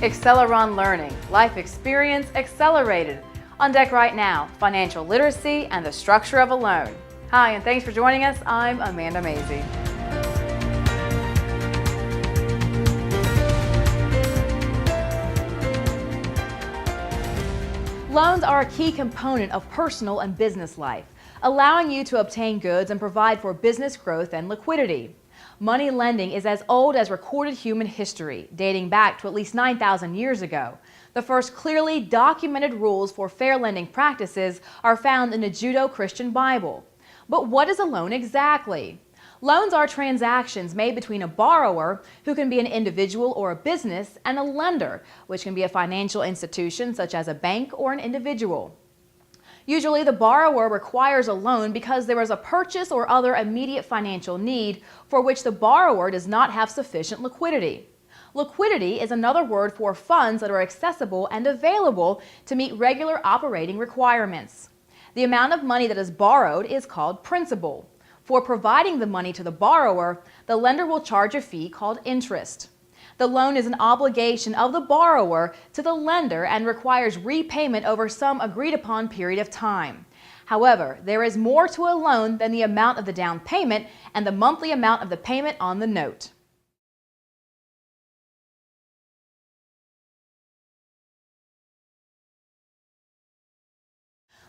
Acceleron Learning, life experience accelerated. On deck right now, financial literacy and the structure of a loan. Hi, and thanks for joining us. I'm Amanda Mazey. Loans are a key component of personal and business life, allowing you to obtain goods and provide for business growth and liquidity. Money lending is as old as recorded human history, dating back to at least 9,000 years ago. The first clearly documented rules for fair lending practices are found in the Judeo-Christian Bible. But what is a loan exactly? Loans are transactions made between a borrower, who can be an individual or a business, and a lender, which can be a financial institution such as a bank or an individual. Usually, the borrower requires a loan because there is a purchase or other immediate financial need for which the borrower does not have sufficient liquidity. Liquidity is another word for funds that are accessible and available to meet regular operating requirements. The amount of money that is borrowed is called principal. For providing the money to the borrower, the lender will charge a fee called interest. The loan is an obligation of the borrower to the lender and requires repayment over some agreed-upon period of time. However, there is more to a loan than the amount of the down payment and the monthly amount of the payment on the note.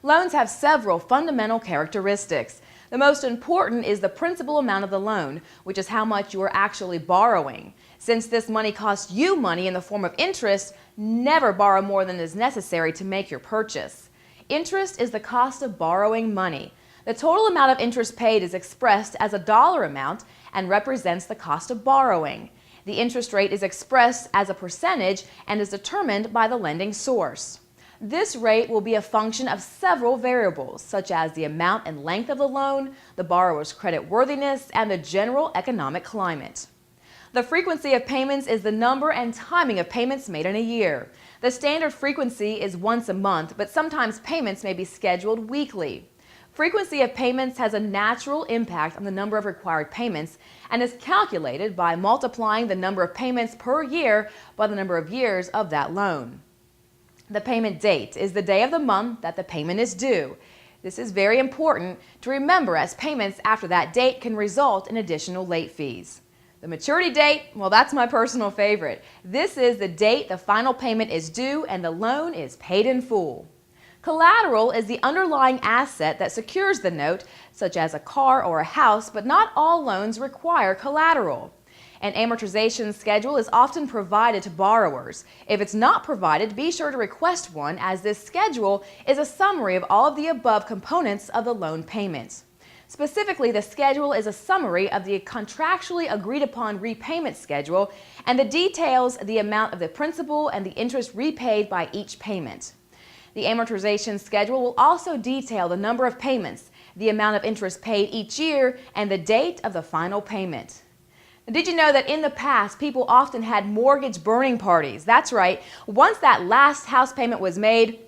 Loans have several fundamental characteristics. The most important is the principal amount of the loan, which is how much you are actually borrowing. Since this money costs you money in the form of interest, never borrow more than is necessary to make your purchase. Interest is the cost of borrowing money. The total amount of interest paid is expressed as a dollar amount and represents the cost of borrowing. The interest rate is expressed as a percentage and is determined by the lending source. This rate will be a function of several variables, such as the amount and length of the loan, the borrower's credit worthiness, and the general economic climate. The frequency of payments is the number and timing of payments made in a year. The standard frequency is once a month, but sometimes payments may be scheduled weekly. Frequency of payments has a natural impact on the number of required payments and is calculated by multiplying the number of payments per year by the number of years of that loan. The payment date is the day of the month that the payment is due. This is very important to remember, as payments after that date can result in additional late fees. The maturity date, well, that's my personal favorite. This is the date the final payment is due and the loan is paid in full. Collateral is the underlying asset that secures the note, such as a car or a house, but not all loans require collateral. An amortization schedule is often provided to borrowers. If it's not provided, be sure to request one, as this schedule is a summary of all of the above components of the loan payment. Specifically, the schedule is a summary of the contractually agreed upon repayment schedule and the details the amount of the principal and the interest repaid by each payment. The amortization schedule will also detail the number of payments, the amount of interest paid each year, and the date of the final payment. Did you know that in the past, people often had mortgage burning parties? That's right. Once that last house payment was made,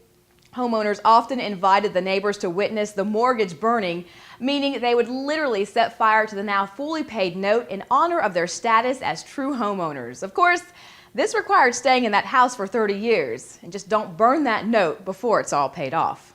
homeowners often invited the neighbors to witness the mortgage burning, meaning they would literally set fire to the now fully paid note in honor of their status as true homeowners. Of course, this required staying in that house for 30 years. And just don't burn that note before it's all paid off.